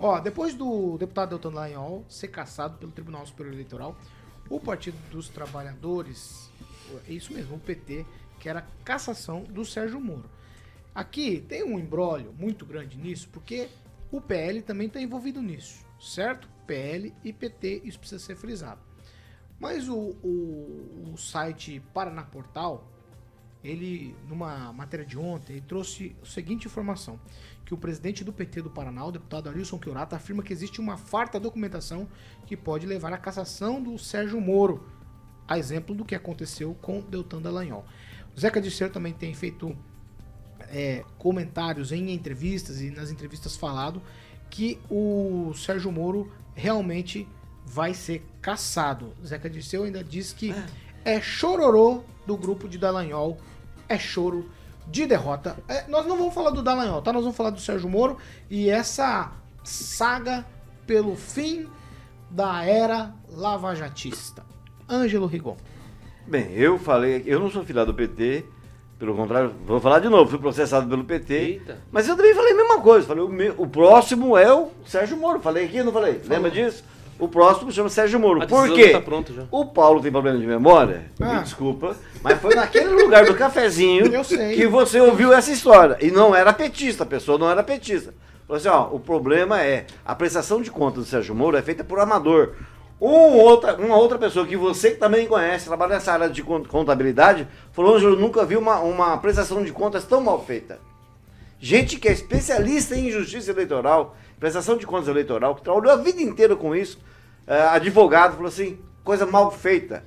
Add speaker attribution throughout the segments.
Speaker 1: Ó, depois do deputado Deltan Dallagnol ser cassado pelo Tribunal Superior Eleitoral, o Partido dos Trabalhadores, é isso mesmo, o PT, quer a cassação do Sérgio Moro. Aqui tem um imbróglio muito grande nisso, porque o PL também está envolvido nisso, certo? PL e PT, isso precisa ser frisado. Mas o site Paraná Portal, ele, numa matéria de ontem, ele trouxe a seguinte informação, que o presidente do PT do Paraná, o deputado Arilson Chiurato, afirma que existe uma farta documentação que pode levar à cassação do Sérgio Moro, a exemplo do que aconteceu com Deltan Dallagnol. O Zeca Dirceu também tem feito comentários em entrevistas e nas entrevistas falado que o Sérgio Moro realmente vai ser cassado. Zeca Dirceu ainda diz que é chororô do grupo de Dallagnol, é choro de derrota. Nós não vamos falar do Dallagnol, tá? Nós vamos falar do Sérgio Moro e essa saga pelo fim da era lavajatista. Ângelo Rigon.
Speaker 2: Bem, eu não sou filiado do PT, pelo contrário, vou falar de novo, fui processado pelo PT.
Speaker 3: Eita.
Speaker 2: Mas eu também falei a mesma coisa, falei, o próximo é o Sérgio Moro, falei aqui, não falei? Lembra disso? O próximo chama Sérgio Moro. Por quê?
Speaker 3: Tá pronto já.
Speaker 2: O Paulo tem problema de memória, me desculpa, mas foi naquele lugar do cafezinho que você ouviu essa história. E não era petista, a pessoa não era petista. Falou assim, ó, o problema é, a prestação de contas do Sérgio Moro é feita por amador. Uma outra pessoa que você também conhece, trabalha nessa área de contabilidade, falou, eu nunca vi uma prestação de contas tão mal feita. Gente que é especialista em justiça eleitoral, prestação de contas eleitoral, que trabalhou a vida inteira com isso, advogado, falou assim, coisa mal feita,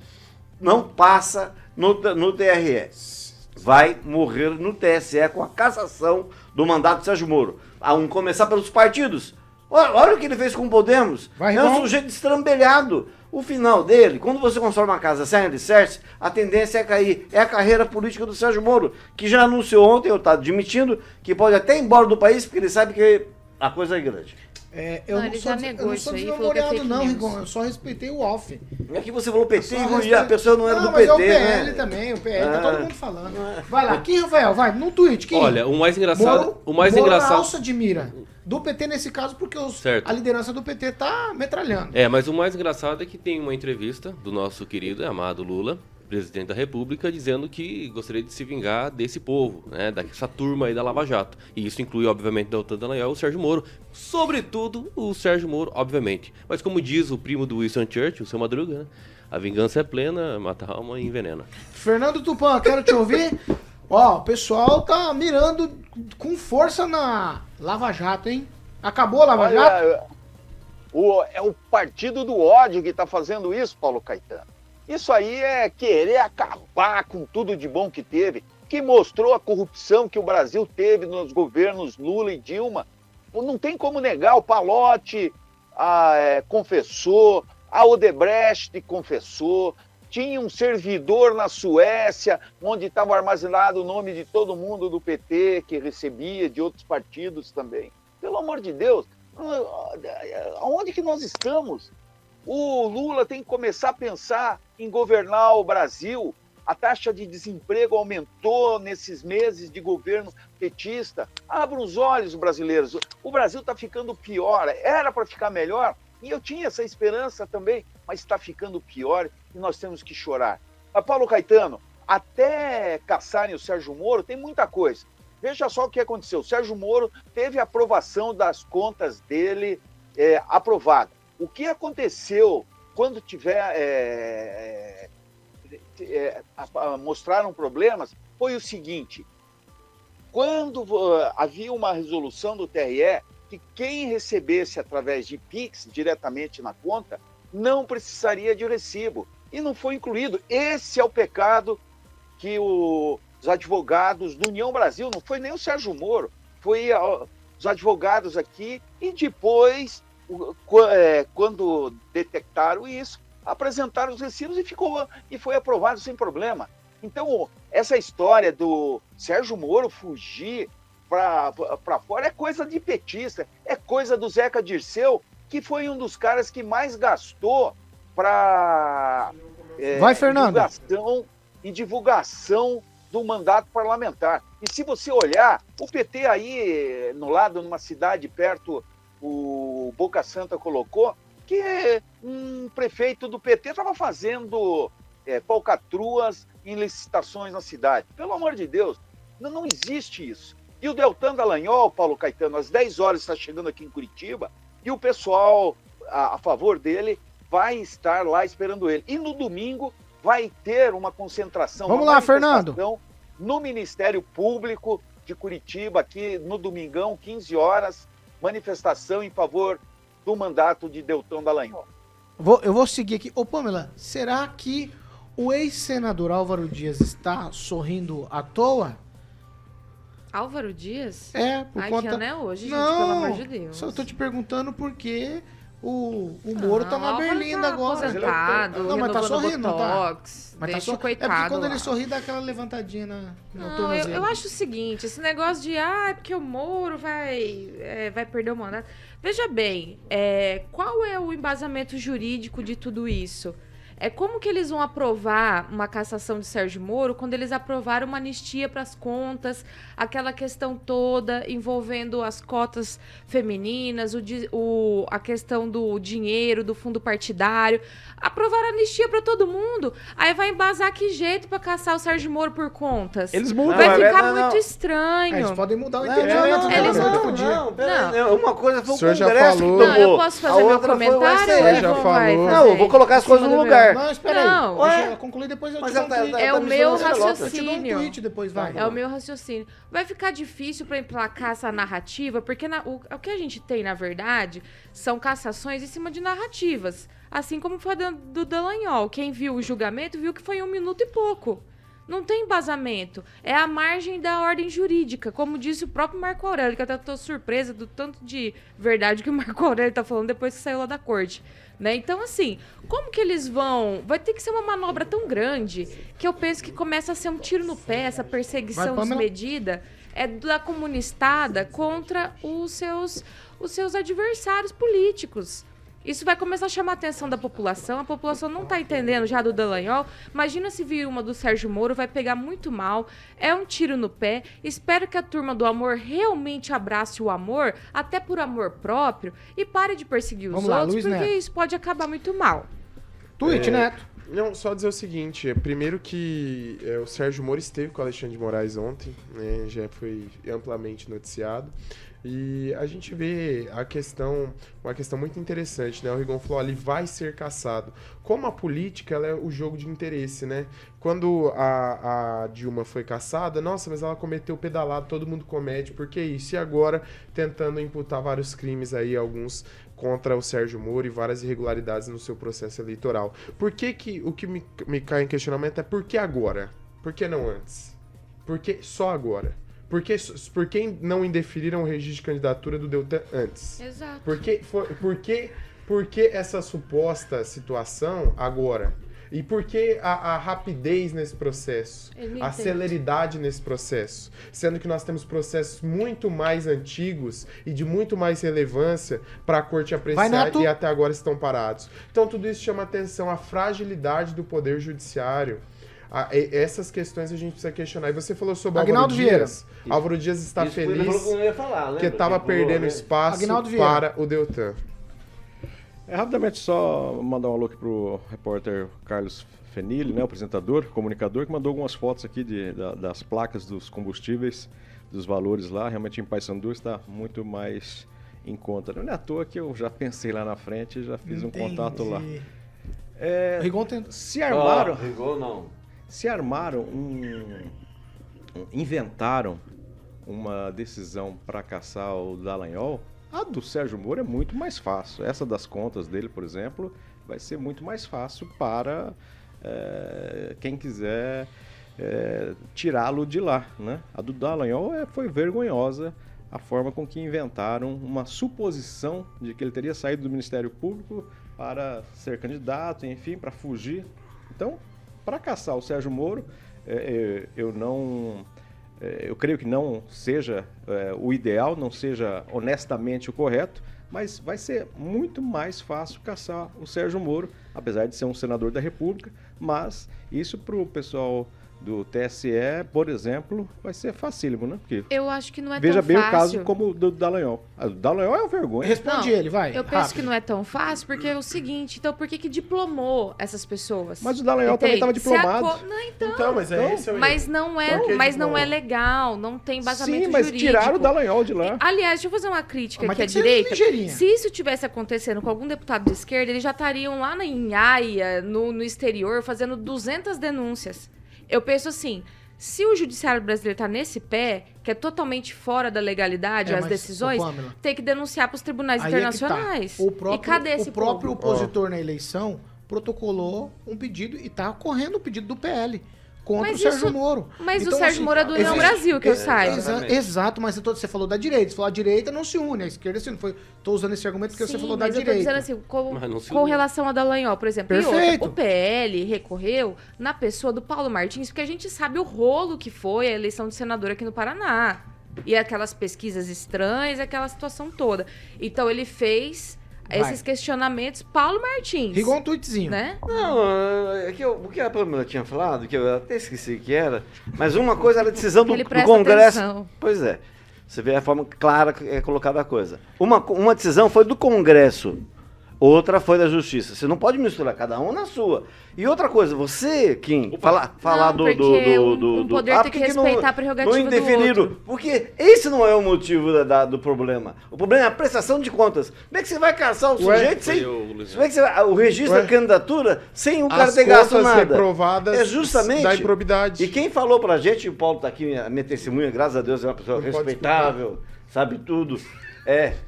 Speaker 2: não passa no TRE. Vai morrer no TSE com a cassação do mandato de Sérgio Moro. Vamos começar pelos partidos. Olha o que ele fez com o Podemos. É um sujeito estrambelhado. O final dele, quando você constrói uma casa sem alicerce, a tendência é cair. É a carreira política do Sérgio Moro, que já anunciou ontem, eu estou admitindo, que pode até ir embora do país, porque ele sabe que a coisa é grande.
Speaker 1: Eu não sou desmemoriado não, Rigon, eu só respeitei o off.
Speaker 2: É que você falou PT e a pessoa não era do PT,
Speaker 1: mas é o PL também, o PL, tá todo mundo falando. Vai lá, quem, Rafael? Vai, no tweet, quem?
Speaker 3: Olha, o mais engraçado...
Speaker 1: Moro na alça de mira. Do PT nesse caso, porque a liderança do PT tá metralhando.
Speaker 3: Mas o mais engraçado é que tem uma entrevista do nosso querido e amado Lula, presidente da República, dizendo que gostaria de se vingar desse povo, né, dessa turma aí da Lava Jato. E isso inclui, obviamente, Deltan Dallagnol e o Sérgio Moro. Sobretudo o Sérgio Moro, obviamente. Mas como diz o primo do Winston Churchill, o seu Madruga, né, a vingança é plena, mata a alma e envenena.
Speaker 1: Fernando Tupan, quero te ouvir. Ó, o pessoal tá mirando com força na Lava Jato, hein? Acabou a Lava Jato?
Speaker 4: É o partido do ódio que tá fazendo isso, Paulo Caetano. Isso aí é querer acabar com tudo de bom que teve, que mostrou a corrupção que o Brasil teve nos governos Lula e Dilma. Não tem como negar, o Palocci confessou, a Odebrecht confessou, tinha um servidor na Suécia, onde estava armazenado o nome de todo mundo do PT, que recebia de outros partidos também. Pelo amor de Deus, aonde que nós estamos? O Lula tem que começar a pensar em governar o Brasil. A taxa de desemprego aumentou nesses meses de governo petista. Abram os olhos, brasileiros. O Brasil está ficando pior. Era para ficar melhor, e eu tinha essa esperança também, mas está ficando pior e nós temos que chorar. Paulo Caetano, até caçarem o Sérgio Moro, tem muita coisa. Veja só o que aconteceu. O Sérgio Moro teve a aprovação das contas dele aprovada. O que aconteceu quando mostraram problemas foi o seguinte: quando havia uma resolução do TRE que quem recebesse através de Pix diretamente na conta não precisaria de recibo, e não foi incluído. Esse é o pecado que os advogados do União Brasil, não foi nem o Sérgio Moro, foi os advogados aqui, e depois, quando detectaram isso, apresentaram os recibos e foi aprovado sem problema. Então, essa história do Sérgio Moro fugir para fora é coisa de petista, é coisa do Zeca Dirceu, que foi um dos caras que mais gastou para divulgação do mandato parlamentar. E se você olhar, o PT aí, numa cidade perto, o Boca Santa colocou, que um prefeito do PT estava fazendo falcatruas em licitações na cidade. Pelo amor de Deus, não existe isso. E o Deltan Dallagnol, Paulo Caetano, às 10 horas está chegando aqui em Curitiba e o pessoal a favor dele vai estar lá esperando ele. E no domingo vai ter uma concentração,
Speaker 1: Vamos lá, Fernando,
Speaker 4: no Ministério Público de Curitiba, aqui no domingão, 15 horas, manifestação em favor do mandato de Deltan Dallagnol.
Speaker 1: Eu vou seguir aqui. Ô, Pamela, será que o ex-senador Álvaro Dias está sorrindo à toa?
Speaker 5: Álvaro Dias?
Speaker 1: Por conta...
Speaker 5: que ano é hoje, gente,
Speaker 1: não,
Speaker 5: pelo amor de Deus.
Speaker 1: Só tô te perguntando porque o Moro tá na Berlinda
Speaker 5: tá
Speaker 1: agora.
Speaker 5: Não,
Speaker 1: mas tá sorrindo, não tá?
Speaker 5: Mas deixa o coitado.
Speaker 1: É porque quando
Speaker 5: lá.
Speaker 1: ele sorri, dá aquela levantadinha no tornozelo.
Speaker 5: Eu acho o seguinte, esse negócio de, é porque o Moro vai perder o mandato. Veja bem, qual é o embasamento jurídico de tudo isso? Como que eles vão aprovar uma cassação de Sérgio Moro quando eles aprovaram uma anistia para as contas, aquela questão toda envolvendo as cotas femininas, a questão do dinheiro, do fundo partidário, aprovaram anistia para todo mundo, aí vai embasar que jeito para caçar o Sérgio Moro por contas?
Speaker 6: Eles mudam.
Speaker 5: Vai ficar muito estranho.
Speaker 1: Eles podem mudar o entendimento.
Speaker 2: Não, uma coisa foi o
Speaker 6: senhor já
Speaker 2: Congresso
Speaker 6: falou.
Speaker 2: que tomou.
Speaker 5: Eu posso fazer meu comentário?
Speaker 6: senhor já falou.
Speaker 2: Não, eu vou colocar as coisas no lugar.
Speaker 1: Não, espera aí. Deixa eu concluir, depois eu te dou um tweet.
Speaker 5: É o meu
Speaker 1: Eu te dou um
Speaker 5: raciocínio.
Speaker 1: tweet depois, vai.
Speaker 5: É o meu raciocínio. Vai ficar difícil para emplacar essa narrativa, porque o que a gente tem, na verdade, são cassações em cima de narrativas. Assim como foi do Dallagnol. Quem viu o julgamento viu que foi 1 minuto e pouco. Não tem embasamento. É a margem da ordem jurídica, como disse o próprio Marco Aurélio, que eu até estou surpresa do tanto de verdade que o Marco Aurélio está falando depois que saiu lá da corte. Né? Então, assim, como que eles vão... Vai ter que ser uma manobra tão grande que eu penso que começa a ser um tiro no pé, essa perseguição desmedida da comunistada contra os seus adversários políticos. Isso vai começar a chamar a atenção da população. A população não está entendendo já do Dallagnol. Imagina se vir uma do Sérgio Moro, vai pegar muito mal. É um tiro no pé. Espero que a turma do amor realmente abrace o amor, até por amor próprio, e pare de perseguir os outros,
Speaker 1: Luiz
Speaker 5: porque
Speaker 1: Neto.
Speaker 5: isso pode acabar muito mal.
Speaker 1: Tweet, Neto.
Speaker 6: Não, só dizer o seguinte, primeiro que o Sérgio Moro esteve com o Alexandre de Moraes ontem, né, já foi amplamente noticiado, e a gente vê uma questão muito interessante, né? O Rigon falou, ele vai ser cassado. Como a política, ela é o jogo de interesse, né? Quando a Dilma foi cassada, nossa, mas ela cometeu pedalado, todo mundo comete, por que isso? E agora, tentando imputar vários crimes aí, alguns contra o Sérgio Moro e várias irregularidades no seu processo eleitoral. O que me cai em questionamento é por que agora? Por que não antes? Por que só agora? Por que não indeferiram o registro de candidatura do Deltan antes?
Speaker 5: Exato.
Speaker 6: Por que essa suposta situação agora? E por que a rapidez nesse processo? A celeridade nesse processo? Sendo que nós temos processos muito mais antigos e de muito mais relevância para a corte apreciar e até agora estão parados. Então tudo isso chama atenção, a fragilidade do poder judiciário. Essas questões a gente precisa questionar. E você falou sobre Álvaro Dias. Álvaro Dias está feliz que estava perdendo espaço para o Deltan.
Speaker 7: Rapidamente, só mandar um alô aqui pro repórter Carlos Fenili, né, o apresentador, comunicador, que mandou algumas fotos aqui das placas dos combustíveis, dos valores lá. Realmente em Paysandu está muito mais em conta. Não é à toa que eu já pensei lá na frente e já fiz um contato lá. Se armaram inventaram uma decisão para caçar o Dallagnol, a do Sérgio Moro é muito mais fácil. Essa das contas dele, por exemplo, vai ser muito mais fácil para quem quiser tirá-lo de lá, né? A do Dallagnol foi vergonhosa, a forma com que inventaram uma suposição de que ele teria saído do Ministério Público para ser candidato, enfim, para fugir. Então, para caçar o Sérgio Moro, eu creio que não seja o ideal, não seja honestamente o correto, mas vai ser muito mais fácil caçar o Sérgio Moro, apesar de ser um senador da República, mas isso para o pessoal do TSE, por exemplo, vai ser facílimo, né? Porque
Speaker 5: Eu acho que não é
Speaker 7: veja
Speaker 5: tão
Speaker 7: bem
Speaker 5: fácil.
Speaker 7: o caso como o do Dallagnol. O Dallagnol é uma vergonha.
Speaker 1: Responde ele, vai.
Speaker 5: Eu penso
Speaker 1: rápido.
Speaker 5: que não é tão fácil, porque é o seguinte, então por que diplomou essas pessoas?
Speaker 7: Mas o Dallagnol também estava
Speaker 5: Entende? Se a
Speaker 7: diplomado.
Speaker 5: Não, então.
Speaker 6: Então, mas é esse é o
Speaker 5: Mas não é,
Speaker 6: Então,
Speaker 5: mas não é
Speaker 6: diplomou.
Speaker 5: legal, não tem embasamento
Speaker 7: Sim, mas
Speaker 5: jurídico.
Speaker 7: tiraram o Dallagnol de lá.
Speaker 5: Aliás, deixa eu fazer uma crítica
Speaker 1: Mas
Speaker 5: aqui à
Speaker 1: tem que ser
Speaker 5: direita.
Speaker 1: ligeirinha.
Speaker 5: Se isso tivesse acontecendo com algum deputado de esquerda, eles já estariam lá em Haia, no exterior, fazendo 200 denúncias. Eu penso assim, se o judiciário brasileiro está nesse pé, que é totalmente fora da legalidade, as
Speaker 1: mas,
Speaker 5: decisões,
Speaker 1: ô, Pamela,
Speaker 5: tem que denunciar para os tribunais
Speaker 1: aí é que tá.
Speaker 5: internacionais.
Speaker 1: O próprio,
Speaker 5: E cadê esse
Speaker 1: o próprio
Speaker 5: povo?
Speaker 1: opositor na eleição protocolou um pedido e tá correndo o pedido do PL contra
Speaker 5: Mas
Speaker 1: o Sérgio
Speaker 5: isso-
Speaker 1: Moro.
Speaker 5: Mas
Speaker 1: Então,
Speaker 5: o Sérgio
Speaker 1: assim,
Speaker 5: Moro é do União
Speaker 1: existe-
Speaker 5: Brasil, que eu saiba.
Speaker 1: Exato, mas você falou da direita. Você falou a direita não se une, a esquerda se une. Tô usando esse argumento porque você
Speaker 5: Sim,
Speaker 1: falou da
Speaker 5: mas eu tô
Speaker 1: direita.
Speaker 5: dizendo assim,
Speaker 3: Mas não se
Speaker 5: com
Speaker 3: une.
Speaker 5: relação a Dallagnol, por exemplo. E
Speaker 1: Perfeito.
Speaker 5: outra, o PL recorreu na pessoa do Paulo Martins, porque a gente sabe o rolo que foi a eleição de senador aqui no Paraná. E aquelas pesquisas estranhas, aquela situação toda. Então ele fez esses questionamentos Paulo Martins.
Speaker 1: Igual um tweetzinho.
Speaker 5: Né?
Speaker 2: Não, é que o que a Pamela tinha falado, que eu até esqueci que era, mas uma coisa era a decisão do
Speaker 5: Ele presta
Speaker 2: Congresso.
Speaker 5: atenção.
Speaker 2: Pois é. Você vê a forma clara que é colocada a coisa. Uma decisão foi do Congresso, outra foi da Justiça. Você não pode misturar cada um na sua. E outra coisa, você, Kim, falar
Speaker 5: Não,
Speaker 2: do
Speaker 5: porque um poder tem que
Speaker 2: por
Speaker 5: respeitar a prerrogativa
Speaker 2: não
Speaker 5: do
Speaker 2: indefiniram?
Speaker 5: outro.
Speaker 2: Porque esse não é o motivo do problema. O problema é a prestação de contas. Como é que você vai caçar o sujeito sem... Como é que o registro da candidatura sem o cara
Speaker 6: As
Speaker 2: ter gasto
Speaker 6: contas
Speaker 2: nada?
Speaker 6: reprovadas
Speaker 2: É justamente
Speaker 6: da improbidade.
Speaker 2: E quem falou pra gente, o Paulo tá aqui, a minha testemunha, graças a Deus, é uma pessoa
Speaker 6: Não pode
Speaker 2: respeitável, sabe tudo,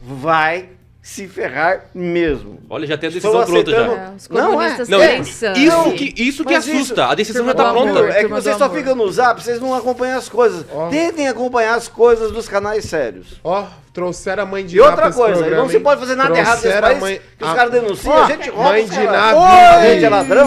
Speaker 2: vai se ferrar mesmo.
Speaker 3: Olha, já tem a
Speaker 2: Estou
Speaker 3: decisão pronta
Speaker 2: aceitando-
Speaker 3: já.
Speaker 5: Os
Speaker 2: Não,
Speaker 5: comunistas
Speaker 3: Não,
Speaker 5: têm sangue.
Speaker 3: isso que
Speaker 2: Mas
Speaker 3: assusta. A decisão já
Speaker 1: turma
Speaker 3: tá
Speaker 1: do amor,
Speaker 3: pronta.
Speaker 2: É que
Speaker 1: turma
Speaker 2: vocês
Speaker 1: do
Speaker 2: só
Speaker 1: amor.
Speaker 2: ficam no zap, vocês não acompanham as coisas.
Speaker 6: Ó.
Speaker 2: Tentem acompanhar as coisas dos canais sérios.
Speaker 6: Ó, trouxeram a mãe de
Speaker 2: E
Speaker 6: Ná
Speaker 2: outra
Speaker 6: pra esse
Speaker 2: coisa,
Speaker 6: programa,
Speaker 2: não se
Speaker 6: hein?
Speaker 2: pode fazer nada errado nesse
Speaker 6: Trouxeram
Speaker 2: país,
Speaker 6: a mãe-
Speaker 2: que os caras denunciam,
Speaker 6: Ó,
Speaker 2: a gente rouba
Speaker 6: mãe
Speaker 2: os
Speaker 6: de
Speaker 2: caras.
Speaker 6: Ná
Speaker 2: A gente é
Speaker 6: vive.
Speaker 2: ladrão.